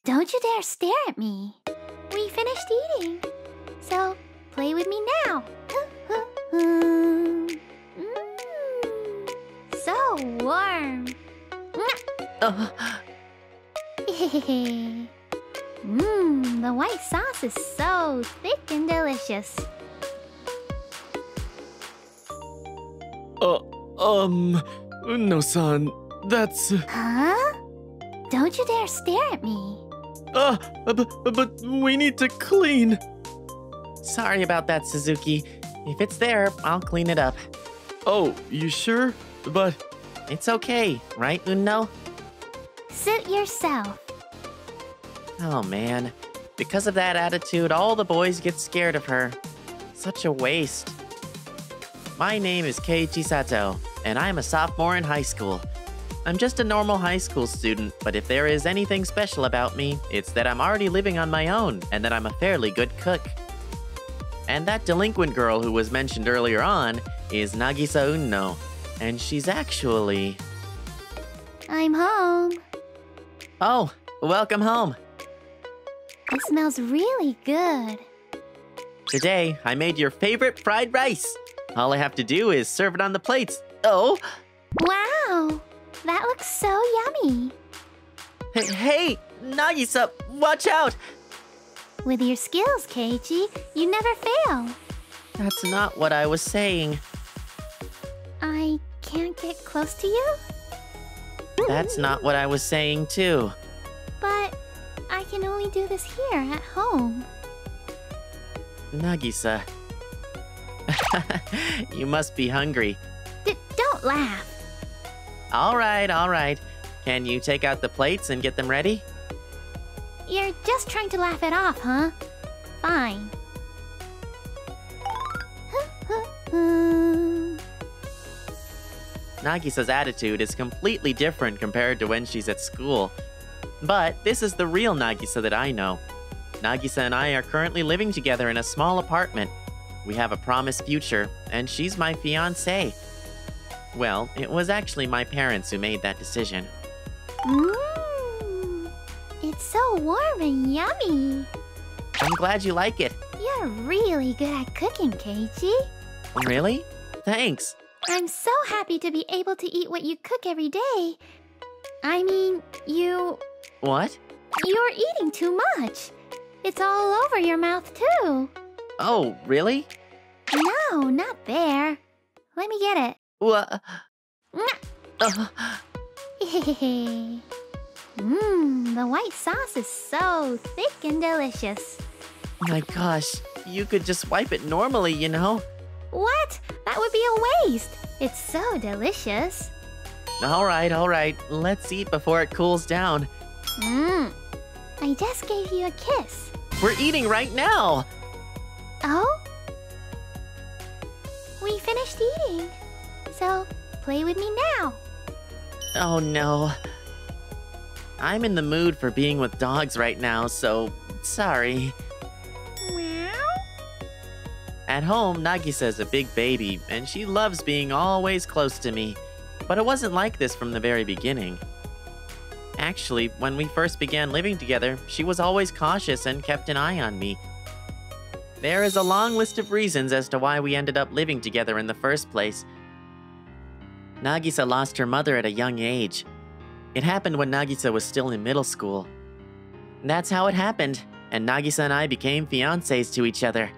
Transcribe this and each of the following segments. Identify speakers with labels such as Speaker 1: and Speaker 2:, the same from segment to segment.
Speaker 1: Don't you dare stare at me. We finished eating. So, play with me now. So warm. The white sauce is so thick and delicious.
Speaker 2: Uno-san, that's...
Speaker 1: Huh? Don't you dare stare at me.
Speaker 2: But we need to clean.
Speaker 3: Sorry about that, Suzuki. If it's there, I'll clean it up.
Speaker 2: Oh, you sure? But...
Speaker 3: It's okay, right, Uno?
Speaker 1: Suit yourself.
Speaker 3: Oh, man. Because of that attitude, all the boys get scared of her. Such a waste. My name is Keiichi Sato, and I'm a sophomore in high school. I'm just a normal high school student, but if there is anything special about me, it's that I'm already living on my own, and that I'm a fairly good cook. And that delinquent girl who was mentioned earlier on is Nagisa Uno, and she's actually...
Speaker 1: I'm home.
Speaker 3: Oh, welcome home.
Speaker 1: It smells really good.
Speaker 3: Today, I made your favorite fried rice. All I have to do is serve it on the plates. Oh!
Speaker 1: Wow! That looks so yummy.
Speaker 3: Hey, Nagisa, watch out!
Speaker 1: With your skills, Keiichi, you never fail.
Speaker 3: That's not what I was saying.
Speaker 1: I can't get close to you?
Speaker 3: That's not what I was saying, too.
Speaker 1: But I can only do this here at home.
Speaker 3: Nagisa. You must be hungry.
Speaker 1: Don't laugh.
Speaker 3: All right. Can you take out the plates and get them ready?
Speaker 1: You're just trying to laugh it off, huh? Fine.
Speaker 3: Nagisa's attitude is completely different compared to when she's at school. But this is the real Nagisa that I know. Nagisa and I are currently living together in a small apartment. We have a promised future, and she's my fiancée. Well, it was actually my parents who made that decision.
Speaker 1: It's so warm and yummy.
Speaker 3: I'm glad you like it.
Speaker 1: You're really good at cooking, Keiichi.
Speaker 3: Really? Thanks.
Speaker 1: I'm so happy to be able to eat what you cook every day. I mean,
Speaker 3: What?
Speaker 1: You're eating too much. It's all over your mouth, too.
Speaker 3: Oh, really?
Speaker 1: No, not there. Let me get it.
Speaker 3: What?
Speaker 1: The white sauce is so thick and delicious.
Speaker 3: My gosh, you could just wipe it normally, you know?
Speaker 1: What? That would be a waste. It's so delicious.
Speaker 3: All right. Let's eat before it cools down.
Speaker 1: I just gave you a kiss.
Speaker 3: We're eating right now.
Speaker 1: Oh? We finished eating. So, play with me now.
Speaker 3: Oh no. I'm in the mood for being with dogs right now, so sorry.
Speaker 1: Meow.
Speaker 3: At home, Nagisa is a big baby, and she loves being always close to me. But it wasn't like this from the very beginning. Actually, when we first began living together, she was always cautious and kept an eye on me. There is a long list of reasons as to why we ended up living together in the first place. Nagisa lost her mother at a young age. It happened when Nagisa was still in middle school. That's how it happened, and Nagisa and I became fiancés to each other.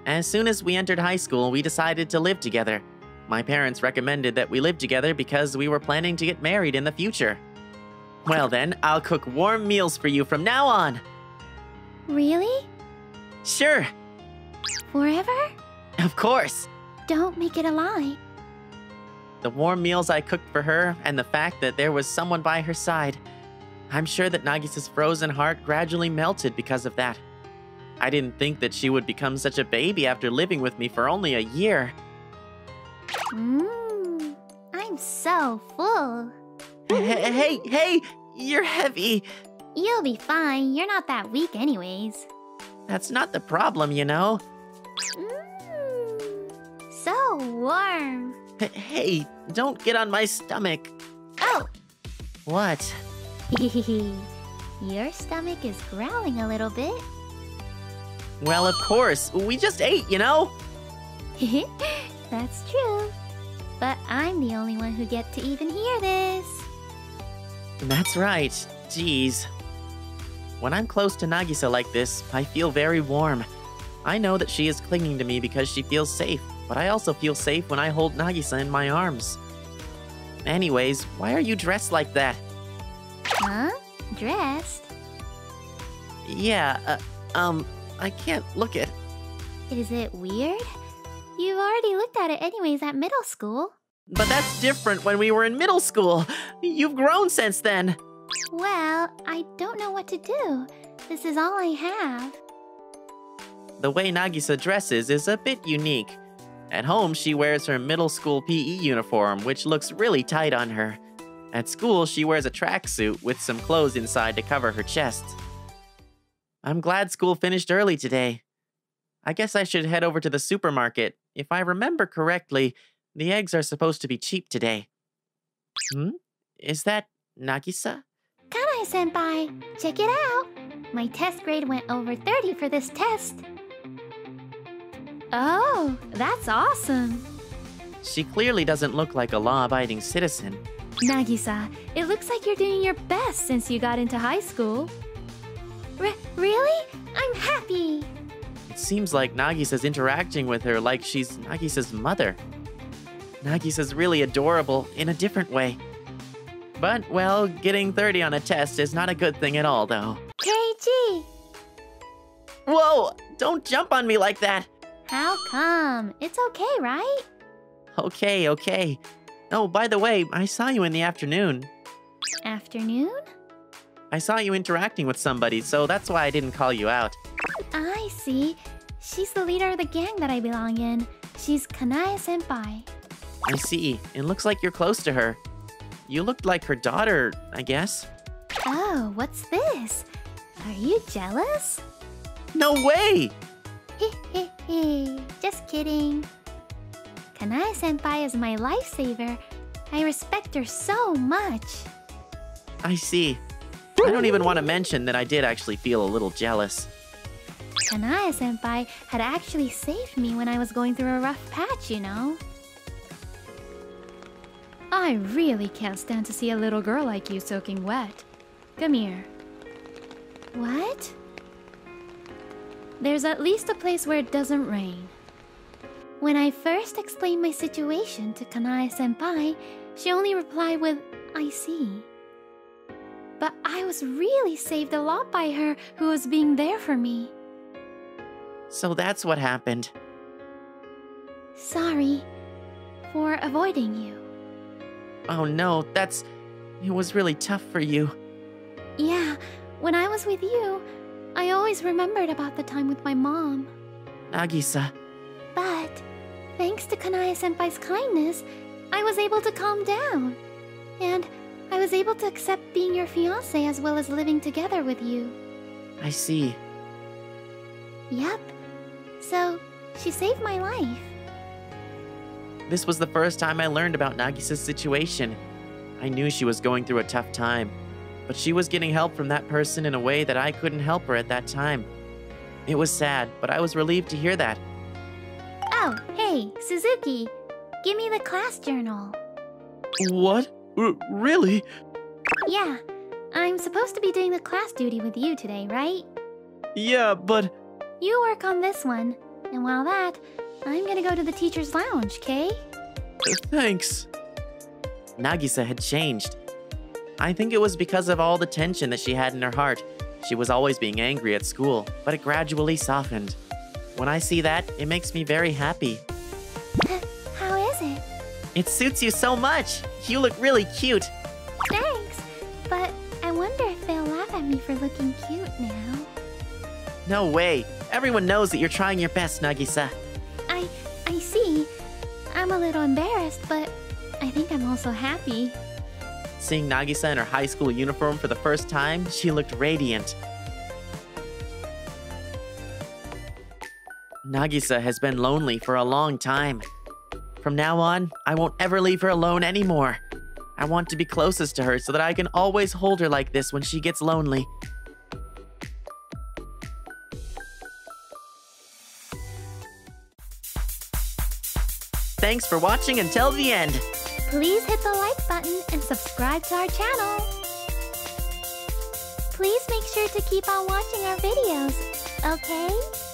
Speaker 3: As soon as we entered high school, we decided to live together. My parents recommended that we live together because we were planning to get married in the future. Well then, I'll cook warm meals for you from now on.
Speaker 1: Really?
Speaker 3: Sure.
Speaker 1: Forever?
Speaker 3: Of course.
Speaker 1: Don't make it a lie.
Speaker 3: The warm meals I cooked for her and the fact that there was someone by her side. I'm sure that Nagisa's frozen heart gradually melted because of that. I didn't think that she would become such a baby after living with me for only a year.
Speaker 1: I'm so full.
Speaker 3: Hey, you're heavy.
Speaker 1: You'll be fine. You're not that weak anyways.
Speaker 3: That's not the problem, you know.
Speaker 1: So warm.
Speaker 3: Hey, don't get on my stomach.
Speaker 1: Oh.
Speaker 3: What?
Speaker 1: Your stomach is growling a little bit.
Speaker 3: Well, of course. We just ate, you know?
Speaker 1: That's true. But I'm the only one who get to even hear this.
Speaker 3: That's right. Jeez. When I'm close to Nagisa like this, I feel very warm. I know that she is clinging to me because she feels safe, but I also feel safe when I hold Nagisa in my arms. Anyways, why are you dressed like that?
Speaker 1: Huh? Dressed?
Speaker 3: Yeah, I can't look at...
Speaker 1: Is it weird? You've already looked at it anyways at middle school.
Speaker 3: But that's different when we were in middle school. You've grown since then.
Speaker 1: Well, I don't know what to do. This is all I have.
Speaker 3: The way Nagisa dresses is a bit unique. At home, she wears her middle school PE uniform, which looks really tight on her. At school, she wears a tracksuit with some clothes inside to cover her chest. I'm glad school finished early today. I guess I should head over to the supermarket. If I remember correctly, the eggs are supposed to be cheap today. Is that Nagisa?
Speaker 1: Kanai-senpai, check it out. My test grade went over 30 for this test. Oh, that's awesome.
Speaker 3: She clearly doesn't look like a law-abiding citizen.
Speaker 1: Nagisa, it looks like you're doing your best since you got into high school. Really? I'm happy.
Speaker 3: It seems like Nagisa's interacting with her like she's Nagisa's mother. Nagisa's really adorable in a different way. But, well, getting 30 on a test is not a good thing at all, though.
Speaker 1: KG!
Speaker 3: Whoa! Don't jump on me like that!
Speaker 1: How come? It's okay, right?
Speaker 3: Okay. Oh, by the way, I saw you in the afternoon.
Speaker 1: Afternoon?
Speaker 3: I saw you interacting with somebody, so that's why I didn't call you out.
Speaker 1: I see. She's the leader of the gang that I belong in. She's Kanai-senpai.
Speaker 3: I see. It looks like you're close to her. You looked like her daughter, I guess.
Speaker 1: Oh, what's this? Are you jealous?
Speaker 3: No way!
Speaker 1: Just kidding. Kanai-senpai is my lifesaver. I respect her so much.
Speaker 3: I see. I don't even want to mention that I did actually feel a little jealous.
Speaker 1: Kanai-senpai had actually saved me when I was going through a rough patch, you know. I really can't stand to see a little girl like you soaking wet. Come here. What? There's at least a place where it doesn't rain. When I first explained my situation to Kanai-senpai, she only replied with, I see. But I was really saved a lot by her, who was being there for me.
Speaker 3: So that's what happened.
Speaker 1: Sorry for avoiding you.
Speaker 3: Oh no, it was really tough for you.
Speaker 1: Yeah, when I was with you, I always remembered about the time with my mom.
Speaker 3: Nagisa.
Speaker 1: But, thanks to Kanai-senpai's kindness, I was able to calm down. And I was able to accept being your fiancé as well as living together with you.
Speaker 3: I see.
Speaker 1: Yep. So, she saved my life.
Speaker 3: This was the first time I learned about Nagisa's situation. I knew she was going through a tough time, but she was getting help from that person in a way that I couldn't help her at that time. It was sad, but I was relieved to hear that.
Speaker 1: Oh, hey, Suzuki. Give me the class journal.
Speaker 2: What? Really?
Speaker 1: Yeah, I'm supposed to be doing the class duty with you today, right?
Speaker 2: Yeah, but...
Speaker 1: You work on this one, and while that, I'm gonna go to the teacher's lounge, okay?
Speaker 2: Thanks.
Speaker 3: Nagisa had changed. I think it was because of all the tension that she had in her heart. She was always being angry at school, but it gradually softened. When I see that, it makes me very happy.
Speaker 1: How is it?
Speaker 3: It suits you so much! You look really cute!
Speaker 1: Thanks, but I wonder if they'll laugh at me for looking cute now.
Speaker 3: No way! Everyone knows that you're trying your best, Nagisa.
Speaker 1: I see. I'm a little embarrassed, but I think I'm also happy.
Speaker 3: Seeing Nagisa in her high school uniform for the first time, she looked radiant. Nagisa has been lonely for a long time. From now on, I won't ever leave her alone anymore. I want to be closest to her so that I can always hold her like this when she gets lonely. Thanks for watching until the end.
Speaker 1: Please hit the like button and subscribe to our channel. Please make sure to keep on watching our videos, okay?